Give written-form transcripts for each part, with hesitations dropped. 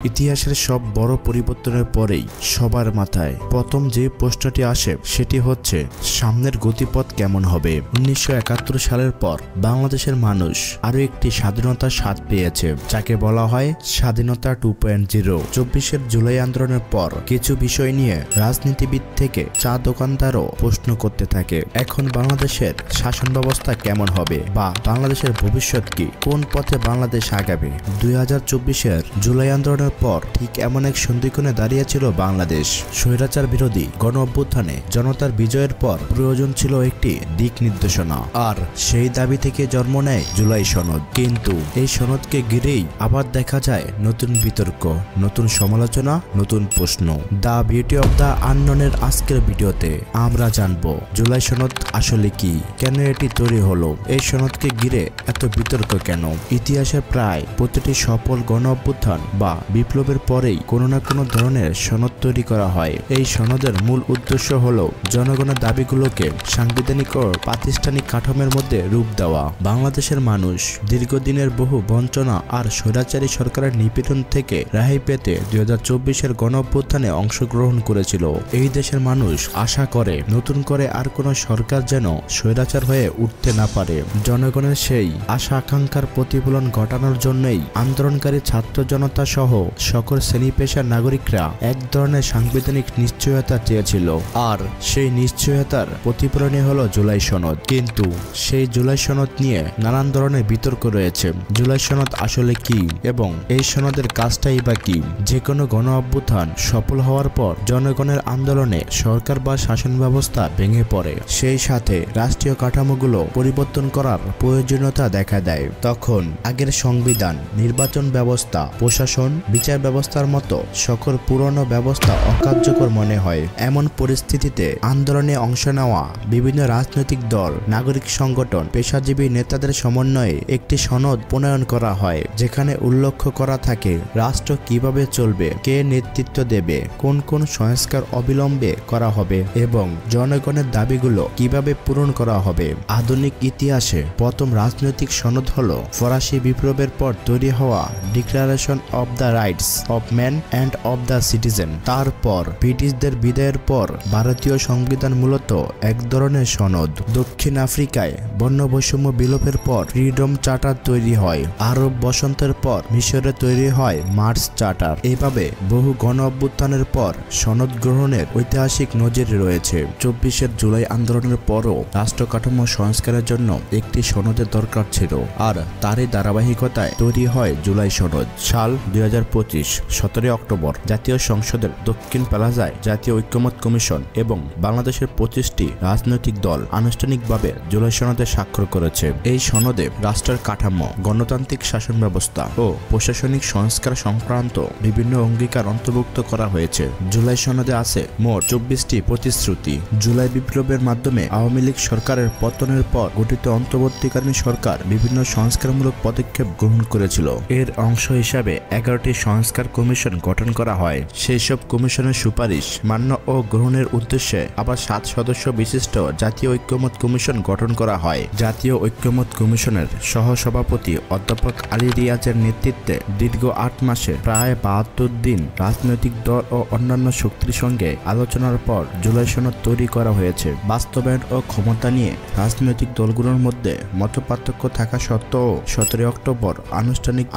ইতিহাসের সব বড় পরিবর্তনের পরেই সবার মাথায় প্রথম যে প্রশ্নটি আসে সেটি হচ্ছে সামনের গতিপথ কেমন হবে। 1971 সালের পর বাংলাদেশের মানুষ আরো একটি স্বাধীনতার স্বাদ পেয়েছে, যাকে বলা হয় স্বাধীনতা 2.0। 24 জুলাই আন্দোলনের পর কিছু বিষয় নিয়ে রাজনীতিবিদ থেকে চা দোকানদারও প্রশ্ন করতে থাকে, এখন বাংলাদেশের শাসন ব্যবস্থা কেমন হবে বা বাংলাদেশের ভবিষ্যৎ কি, কোন পথে বাংলাদেশ আগাবে। 2024 জুলাই আন্দোলনের পর ঠিক এমন এক সন্ধিক্ষণে দাঁড়িয়েছিল বাংলাদেশ। স্বৈরাচার বিরোধী গণ অভ্যুত্থানে জনতার বিজয়ের পর প্রয়োজন ছিল একটি দিক নির্দেশনা, আর সেই দাবি থেকে জন্ম নেয় জুলাই সনদ। কিন্তু এই সনদকে ঘিরেই আবার দেখা যায় নতুন বিতর্ক, নতুন সমালোচনা, নতুন প্রশ্ন। দ্য বিউটি অব দ্য আননোনের আজকের ভিডিওতে আমরা জানবো জুলাই সনদ আসলে কি, কেন এটি তৈরি হলো, এই সনদকে ঘিরে এত বিতর্ক কেন। ইতিহাসের প্রায় প্রতিটি সফল গণ অভ্যুত্থান বা বিপ্লবের পরেই কোনো না কোনো ধরনের সনদ তৈরি করা হয়। এই সনদের মূল উদ্দেশ্য হলো জনগণের দাবিগুলোকে সাংবিধানিক ও প্রাতিষ্ঠানিক কাঠামোর মধ্যে রূপ দেওয়া। বাংলাদেশের মানুষ দীর্ঘদিনের বহু বঞ্চনা আর স্বৈরাচারী সরকারের নিপীড়ন থেকে রেহাই পেতে 2024 গণ অভ্যুত্থানে অংশগ্রহণ করেছিল। এই দেশের মানুষ আশা করে নতুন করে আর কোনো সরকার যেন স্বৈরাচার হয়ে উঠতে না পারে। জনগণের সেই আশা আকাঙ্ক্ষার প্রতিফলন ঘটানোর জন্যই আন্দোলনকারী ছাত্র জনতা সহ সকল শ্রেণী পেশার নাগরিকরা এক ধরনের সাংবিধানিক নিশ্চয়তা চেয়েছিল, আর সেই নিশ্চয়তার প্রতিফলনই হলো জুলাই সনদ। কিন্তু সেই জুলাই সনদ নিয়ে নানান ধরনের বিতর্ক রয়েছে। জুলাই সনদ আসলে কি এবং এই সনদের কাজটাই বা কি। যে কোনো গণ অভ্যুত্থান সফল হওয়ার পর জনগণের আন্দোলনে সরকার বা শাসন ব্যবস্থা ভেঙে পড়ে, সেই সাথে রাষ্ট্রীয় কাঠামোগুলো পরিবর্তন করার প্রয়োজনীয়তা দেখা দেয়। তখন আগের সংবিধান, নির্বাচন ব্যবস্থা, প্রশাসন, বিচার ব্যবস্থার মতো সকল পুরনো ব্যবস্থা অকার্যকর মনে হয়। এমন পরিস্থিতিতে আন্দোলনে অংশ নেওয়া বিভিন্ন রাজনৈতিক দল, নাগরিক সংগঠন, পেশাজীবী নেতাদের সমন্বয়ে একটি সনদ প্রণয়ন করা হয়, যেখানে উল্লেখ করা থাকে রাষ্ট্র কিভাবে চলবে, কে নেতৃত্ব দেবে, কোন কোন সংস্কার অবিলম্বে করা হবে এবং জনগণের দাবিগুলো কিভাবে পূরণ করা হবে। আধুনিক ইতিহাসে প্রথম রাজনৈতিক সনদ হলো ফরাসি বিপ্লবের পর তৈরি হওয়া declaration of the rights of man and of the citizen. তারপর ব্রিটিশদের বিদায়ের পর ভারতীয় সংবিধান মূলত এক ধরনের সনদ। দক্ষিণ আফ্রিকায় বর্ণ বৈষম্য বিলোপের পর ফ্রিডম চার্টার তৈরি হয়। আরব বসন্তের পর মিশরে তৈরি হয় মার্চ চার্টার। এভাবে বহু গণ অভ্যুত্থানের পর সনদ গ্রহণের ঐতিহাসিক নজির রয়েছে। 24 জুলাই আন্দোলনের পরও রাষ্ট্র কাঠামো সংস্কারের জন্য একটি সনদের দরকার ছিল, আর তারই ধারাবাহিকতায় তৈরি হয় জুলাই সনদ। সাল 2025, 17 অক্টোবর জাতীয় সংসদের দক্ষিণ প্লাজায় জাতীয় ঐক্যমত কমিশন এবং বাংলাদেশের 25টি রাজনৈতিক দল আনুষ্ঠানিকভাবে জুলাই সনদে স্বাক্ষর করেছে। এই সনদে রাষ্ট্রের কাঠামো, গণতান্ত্রিক শাসন ব্যবস্থা ও প্রশাসনিক সংস্কার সংক্রান্ত বিভিন্ন অঙ্গীকার অন্তর্ভুক্ত করা হয়েছে। জুলাই সনদে আছে মোট 24টি প্রতিশ্রুতি। জুলাই বিপ্লবের মাধ্যমে আওয়ামী লীগ সরকারের পতনের পর গঠিত অন্তর্বর্তীকালীন সরকার বিভিন্ন সংস্কারমূলক পদক্ষেপ গ্রহণ করেছিল। এর অংশ হিসাবে 11টি সংস্কার কমিশন গঠন করা হয়। সেই সব কমিশনের সুপারিশ মান্য ও গ্রহণের উদ্দেশ্যে আবার 7 সদস্য বিশিষ্ট জাতীয় ঐক্যমত কমিশন গঠন করা হয়। জাতীয় ঐক্যমত কমিশনের সহসভাপতি অধ্যাপক আলী রিয়াজের নেতৃত্বে দীর্ঘ 8 মাসে প্রায় 72 দিন রাজনৈতিক দল ও অন্যান্য শক্তির সঙ্গে আলোচনার পর জুলাই সনদ তৈরি করা হয়েছে। বাস্তবায়ন ও ক্ষমতা নিয়ে রাজনৈতিক দলগুলোর মধ্যে মতপার্থক্য থাকা সত্ত্বেও 17 অক্টোবর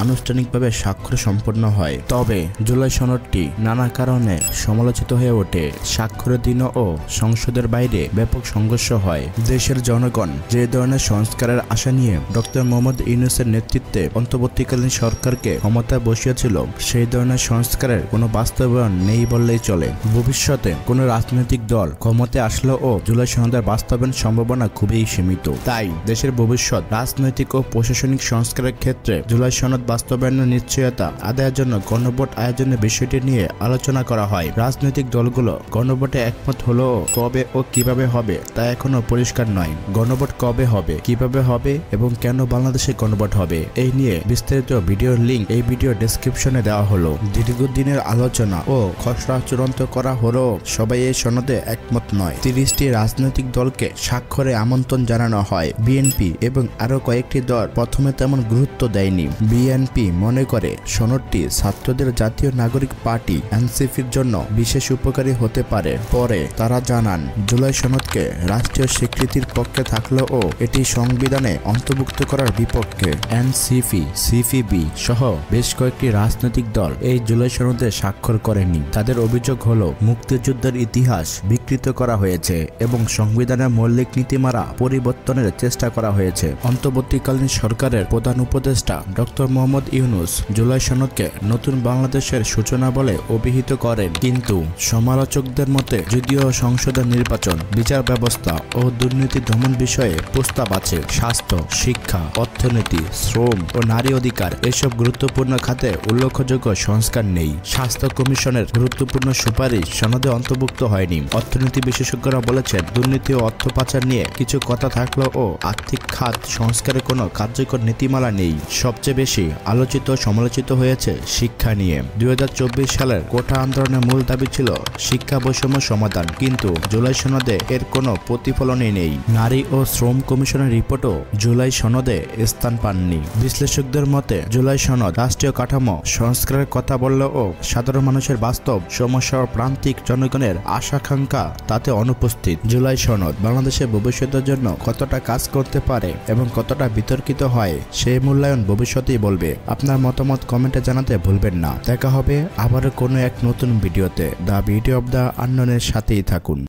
আনুষ্ঠানিকভাবে স্বাক্ষর সম্পন্ন হয়। তবে জুলাই সনদটি নানা কারণে সমালোচিত হয়ে ওঠে। স্বাক্ষরের দিন ও সংসদের বাইরে ব্যাপক সংঘর্ষ হয়। দেশের জনগণ যে ধরনের সংস্কারের আশা নিয়ে ডক্টর মোহাম্মদ ইউনূসের নেতৃত্বে অন্তর্বর্তীকালীন সরকারকে ক্ষমতায় বসিয়েছিল, সেই ধরনের সংস্কারের কোনো বাস্তবায়ন নেই বললেই চলে। ভবিষ্যতে কোনো রাজনৈতিক দল ক্ষমতায় আসলেও জুলাই সনদের বাস্তবায়ন সম্ভাবনা খুবই সীমিত। তাই দেশের ভবিষ্যৎ রাজনৈতিক ও প্রশাসনিক সংস্কারের ক্ষেত্রে জুলাই সনদ বাস্তবায়নের নিশ্চয়তা আদায়ের জন্য গণভোট আয়োজনের বিষয়টি নিয়ে আলোচনা করা হয়। রাজনৈতিক দলগুলো গণভোটে একমত হলেও কবে ও কিভাবে হবে তা এখনো পরিষ্কার নয়। গণভোট কবে হবে, কিভাবে হবে এবং কেন বাংলাদেশে গণভোট হবে, এই নিয়ে বিস্তারিত ভিডিওর লিঙ্ক এই ভিডিও ডেসক্রিপশনে দেওয়া হলো। দীর্ঘদিনের আলোচনা ও খসড়া চূড়ান্ত করা হলেও সবাই এই সনদে একমত নয়। 30টি রাজনৈতিক দলকে স্বাক্ষরে আমন্ত্রণ জানানো হয়। বিএনপি এবং আরো কয়েকটি দল প্রথমে তেমন গুরুত্ব দেয়নি। বিএনপি মনে করে সনদটি ছাত্রদের জাতীয় নাগরিক পার্টি এনসিপির জন্য বিশেষ উপকারী হতে পারে। পরে তারা জানান, জুলাই সনদকে রাষ্ট্রীয় স্বীকৃতির পক্ষে থাকলেও এটি সংবিধানে অন্তর্ভুক্ত করার বিপক্ষে। এনসিপি, সিপিবি সহ বেশ কয়েকটি রাজনৈতিক দল এই জুলাই সনদে স্বাক্ষর করেনি। তাদের অভিযোগ হলো মুক্তিযুদ্ধের ইতিহাস বিকৃত করা হয়েছে এবং সংবিধানের মৌলিক নীতিমালা পরিবর্তনের চেষ্টা করা হয়েছে। অন্তর্বর্তীকালীন সরকারের প্রধান উপদেষ্টা ডক্টর মোহাম্মদ ইউনূস জুলাই সনদকে নতুন বাংলাদেশের সূচনা বলে অভিহিত করেন। কিন্তু সমালোচকদের মতে যদিও সংসদের নির্বাচন, বিচার ব্যবস্থা ও দুর্নীতি দমন বিষয়ে প্রস্তাব আছে, স্বাস্থ্য, শিক্ষা, অর্থনীতি, শ্রম ও নারী অধিকার এসব গুরুত্বপূর্ণ খাতে উল্লেখযোগ্য সংস্কার নেই। স্বাস্থ্য কমিশনের গুরুত্বপূর্ণ সুপারিশ সনদে অন্তর্ভুক্ত হয়নি। অর্থনীতি বিশেষজ্ঞরা বলেছেন, দুর্নীতি ও অর্থ পাচার নিয়ে কিছু কথা থাকলেও আর্থিক খাত সংস্কারের কোনো কার্যকর নীতিমালা নেই। সবচেয়ে বেশি আলোচিত ও সমালোচিত হয়েছে শিক্ষা নিয়ে। 2024 সালের কোটা আন্দোলনের মূল দাবি ছিল শিক্ষা বৈষম্য সমাধান, কিন্তু জুলাই সনদে এর কোনো প্রতিফলনই নেই। নারী ও শ্রম কমিশনের রিপোর্টও জুলাই সনদে স্থান পাননি। বিশ্লেষকদের মতে জুলাই সনদ রাষ্ট্রীয় কাঠামো সংস্কারের কথা বললেও সাধারণ মানুষের বাস্তব সমস্যা ও প্রান্তিক জনগণের আশাকাঙ্ক্ষা তাতে অনুপস্থিত। জুলাই সনদ বাংলাদেশের ভবিষ্যতের জন্য কতটা কাজ করতে পারে এবং কতটা বিতর্কিত হয় সেই মূল্যায়ন ভবিষ্যতেই বলবে। আপনার মতামত কমেন্টে জানাতে ভুলবেন না। দেখা হবে আবারও কোনো এক নতুন ভিডিওতে। দ্য ভিডিও অব দ্য আননোনের সাথেই থাকুন।